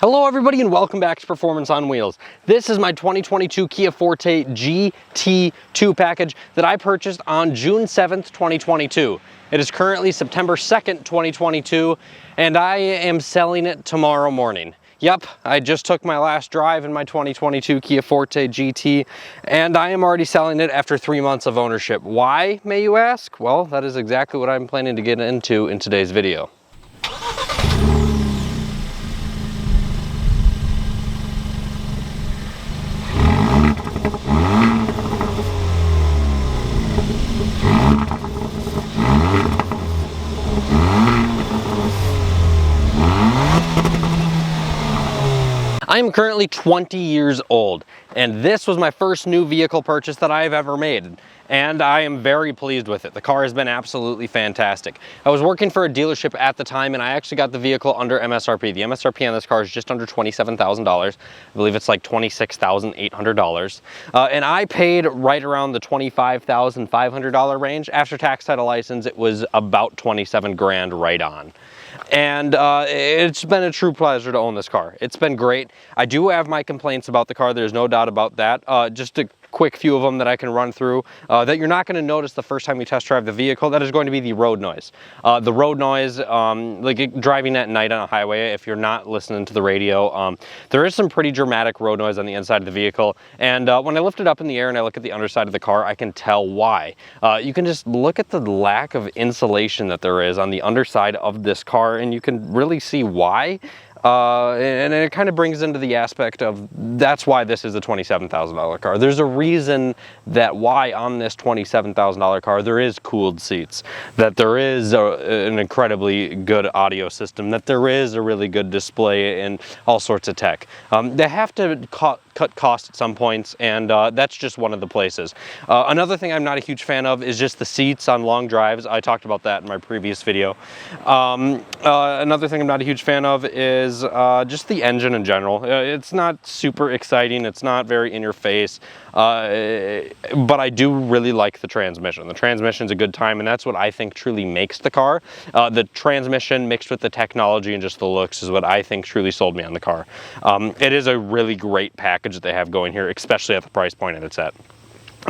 Hello everybody and welcome back to Performance on Wheels. This is my 2022 Kia Forte GT2 package that I purchased on June 7th, 2022. It is currently September 2nd, 2022, and I am selling it tomorrow morning. Yep, I just took my last drive in my 2022 Kia Forte GT, and I am already selling it after 3 months of ownership. Why, may you ask? Well, that is exactly what I'm planning to get into in today's video. I am currently 20 years old, and this was my first new vehicle purchase that I have ever made, and I am very pleased with it. The car has been absolutely fantastic. I was working for a dealership at the time, and I actually got the vehicle under MSRP. The MSRP on this car is just under $27,000. I believe it's like $26,800. And I paid right around the $25,500 range. After tax, title, license, it was about 27 grand right on. And it's been a true pleasure to own this car. It's been great. I do have my complaints about the car, there's no doubt about that. Just a quick few of them that I can run through that you're not going to notice the first time you test drive the vehicle. That is going to be the road noise. The road noise, like driving at night on a highway, if you're not listening to the radio, there is some pretty dramatic road noise on the inside of the vehicle. And when I lift it up in the air and I look at the underside of the car, I can tell why. You can just look at the lack of insulation that there is on the underside of this car, and you can really see why. And it kind of brings into the aspect of that's why this is a $27,000 car. There's a reason that why on this $27,000 car there is cooled seats, that there is an incredibly good audio system, that there is a really good display and all sorts of tech. They have to cut costs at some points, and that's just one of the places. Another thing I'm not a huge fan of is just the seats on long drives. I talked about that in my previous video. Another thing I'm not a huge fan of is just the engine in general. It's not super exciting, it's not very in your face, but I do really like the transmission. The transmission's a good time, and that's what I think truly makes the car. The transmission mixed with the technology and just the looks is what I think truly sold me on the car. It is a really great package that they have going here, especially at the price point that it's at.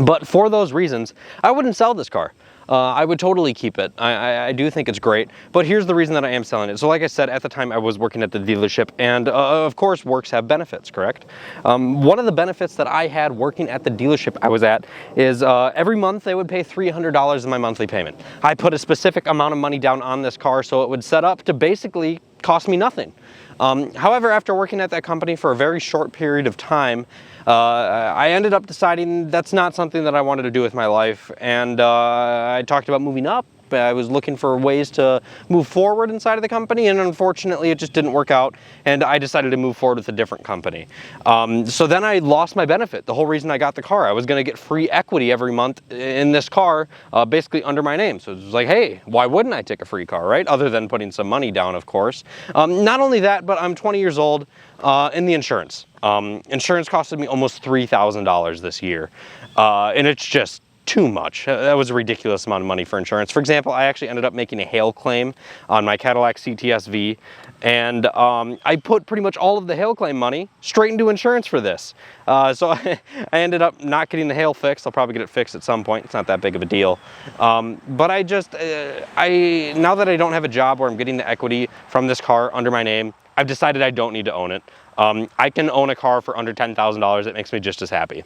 But for those reasons, I wouldn't sell this car. I would totally keep it. I do think it's great, but here's the reason that I am selling it. So like I said, at the time I was working at the dealership, and of course works have benefits, correct? One of the benefits that I had working at the dealership I was at is every month they would pay $300 in my monthly payment. I put a specific amount of money down on this car so it would set up to basically cost me nothing. However, after working at that company for a very short period of time, I ended up deciding that's not something that I wanted to do with my life, and I talked about moving up. I was looking for ways to move forward inside of the company, and unfortunately it just didn't work out, and I decided to move forward with a different company. So then I lost my benefit, the whole reason I got the car. I was going to get free equity every month in this car, basically under my name. So it was like, hey, why wouldn't I take a free car, right? Other than putting some money down, of course. Not only that, but I'm 20 years old, and the insurance. Insurance costed me almost $3,000 this year, and it's just too much. That was a ridiculous amount of money for insurance. For example, I actually ended up making a hail claim on my Cadillac CTS-V, and I put pretty much all of the hail claim money straight into insurance for this. So I ended up not getting the hail fixed. I'll probably get it fixed at some point. It's not that big of a deal. But I just, now that I don't have a job where I'm getting the equity from this car under my name, I've decided I don't need to own it. I can own a car for under $10,000. It makes me just as happy.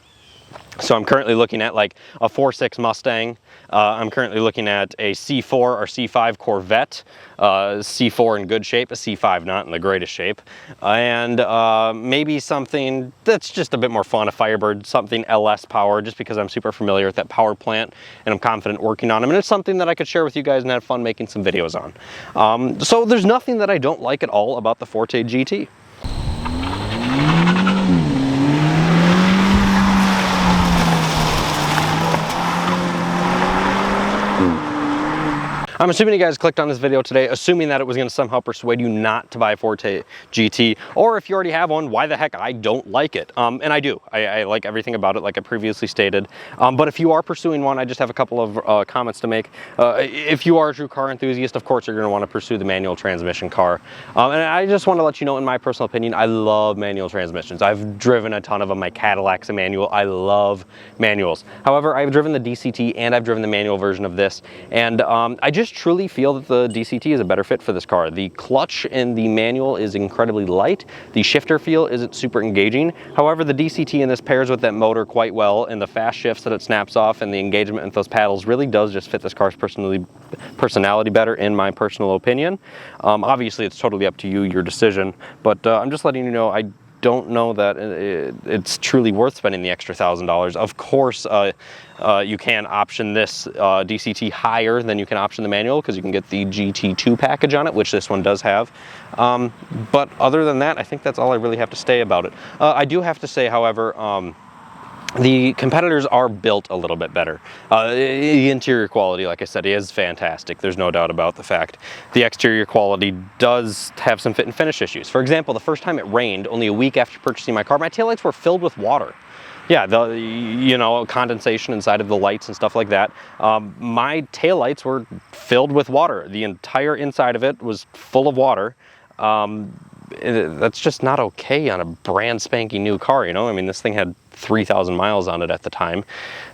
So I'm currently looking at like a 4.6 Mustang. I'm currently looking at a C4 or C5 Corvette, C4 in good shape, a C5 not in the greatest shape, and maybe something that's just a bit more fun, a Firebird, something LS power, just because I'm super familiar with that power plant and I'm confident working on them, and it's something that I could share with you guys and have fun making some videos on. So there's nothing that I don't like at all about the Forte GT. I'm assuming you guys clicked on this video today, assuming that it was going to somehow persuade you not to buy a Forte GT, or if you already have one, why the heck I don't like it. And I do. I like everything about it, like I previously stated. But if you are pursuing one, I just have a couple of comments to make. If you are a true car enthusiast, of course you're going to want to pursue the manual transmission car. And I just want to let you know, in my personal opinion, I love manual transmissions. I've driven a ton of them. My Cadillac's a manual. I love manuals. However, I've driven the DCT and I've driven the manual version of this, and I just truly feel that the DCT is a better fit for this car. The clutch in the manual is incredibly light. The shifter feel isn't super engaging. However, the DCT in this pairs with that motor quite well, and the fast shifts that it snaps off and the engagement with those paddles really does just fit this car's personality better, in my personal opinion. Obviously, it's totally up to you, your decision, but I'm just letting you know I don't know that it's truly worth spending the extra $1,000. Of course, you can option this DCT higher than you can option the manual, because you can get the GT2 package on it, which this one does have. But other than that, I think that's all I really have to say about it. I do have to say, however, the competitors are built a little bit better. The interior quality, like I said, is fantastic. There's no doubt about the fact. The exterior quality does have some fit and finish issues. For example, the first time it rained, only a week after purchasing my car, my taillights were filled with water. Yeah, condensation inside of the lights and stuff like that. My taillights were filled with water. The entire inside of it was full of water. That's just not okay on a brand spanking new car, you know? I mean, this thing had 3,000 miles on it at the time,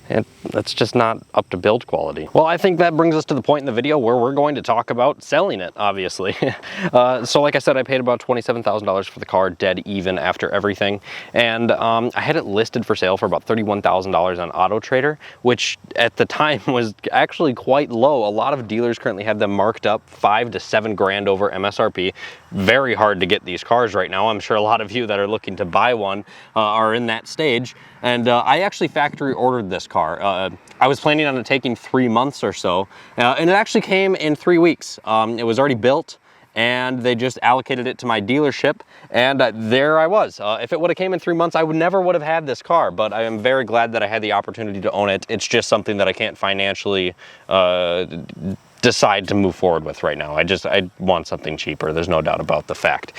and that's just not up to build quality. Well, I think that brings us to the point in the video where we're going to talk about selling it, obviously. So like I said, I paid about $27,000 for the car, dead even after everything, and I had it listed for sale for about $31,000 on Auto Trader, which at the time was actually quite low. A lot of dealers currently have them marked up 5 to 7 grand over MSRP. Very hard to get these cars right now. I'm sure a lot of you that are looking to buy one are in that stage. And I actually factory ordered this car. I was planning on it taking 3 months or so, and it actually came in 3 weeks. It was already built, and they just allocated it to my dealership, and there I was. If it would have came in 3 months, I never would have had this car, but I am very glad that I had the opportunity to own it. It's just something that I can't financially decide to move forward with right now. I want something cheaper. There's no doubt about the fact.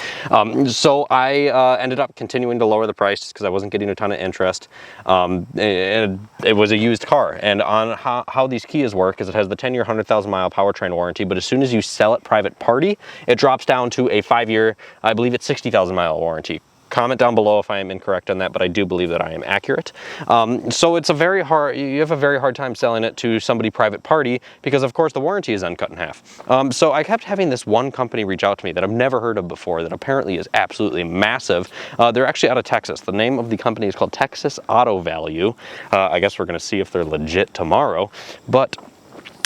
So I ended up continuing to lower the price because I wasn't getting a ton of interest. It was a used car, and on how these Kias work is it has the 10-year, 100,000-mile powertrain warranty, but as soon as you sell it private party, it drops down to a 5-year, I believe it's 60,000-mile warranty. Comment down below if I am incorrect on that, but I do believe that I am accurate. So it's you have a very hard time selling it to somebody private party, because of course the warranty is uncut in half. So I kept having this one company reach out to me that I've never heard of before, that apparently is absolutely massive. They're actually out of Texas. The name of the company is called Texas Auto Value. I guess we're gonna see if they're legit tomorrow, but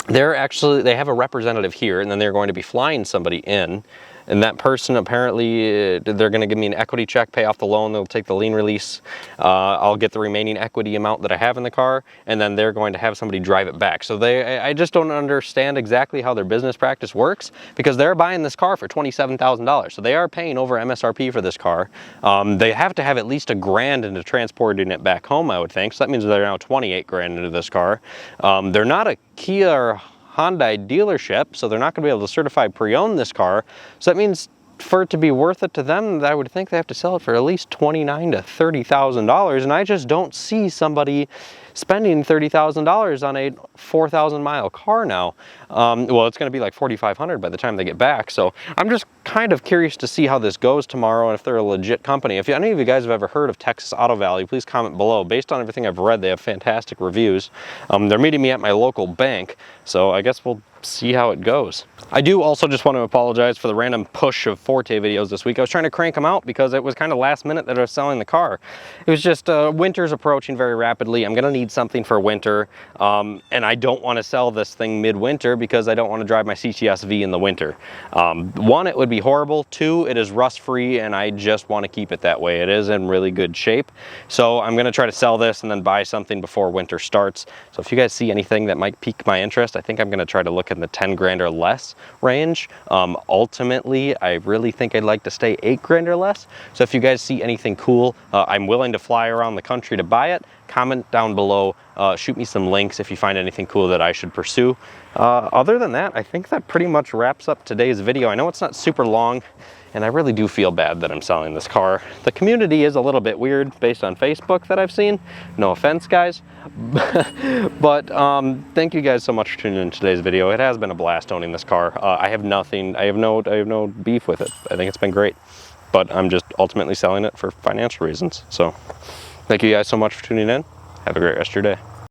they have a representative here, and then they're going to be flying somebody in. And that person, apparently, they're going to give me an equity check, pay off the loan, they'll take the lien release, I'll get the remaining equity amount that I have in the car, and then they're going to have somebody drive it back. So I just don't understand exactly how their business practice works, because they're buying this car for $27,000. So they are paying over MSRP for this car. They have to have at least $1 grand into transporting it back home, I would think. So that means they're now 28 grand into this car. They're not a Kia or Hyundai dealership, so they're not going to be able to certify pre-own this car. So that means for it to be worth it to them, I would think they have to sell it for at least $29,000 to $30,000, and I just don't see somebody spending $30,000 on a 4,000 mile car now. Well, it's going to be like 4,500 by the time they get back. So I'm just kind of curious to see how this goes tomorrow, and if they're a legit company. If any of you guys have ever heard of Texas Auto Value, please comment below. Based on everything I've read, they have fantastic reviews. They're meeting me at my local bank, so I guess we'll see how it goes. I do also just want to apologize for the random push of Forte videos this week. I was trying to crank them out because it was kind of last minute that I was selling the car. It was just winter's approaching very rapidly. I'm gonna need something for winter, and I don't want to sell this thing midwinter because I don't want to drive my CTS-V in the winter. One, it would be horrible. Two, it is rust free, and I just want to keep it that way. It is in really good shape. So I'm gonna try to sell this and then buy something before winter starts. So if you guys see anything that might pique my interest, I think I'm gonna try to look in the 10 grand or less range. Ultimately, I really think I'd like to stay 8 grand or less. So if you guys see anything cool, I'm willing to fly around the country to buy it. comment down below, shoot me some links if you find anything cool that I should pursue. Other than that, I think that pretty much wraps up today's video. I know it's not super long, and I really do feel bad that I'm selling this car. The community is a little bit weird based on Facebook that I've seen. No offense, guys. But thank you guys so much for tuning in today's video. It has been a blast owning this car. I have no beef with it. I think it's been great, but I'm just ultimately selling it for financial reasons. So thank you guys so much for tuning in. Have a great rest of your day.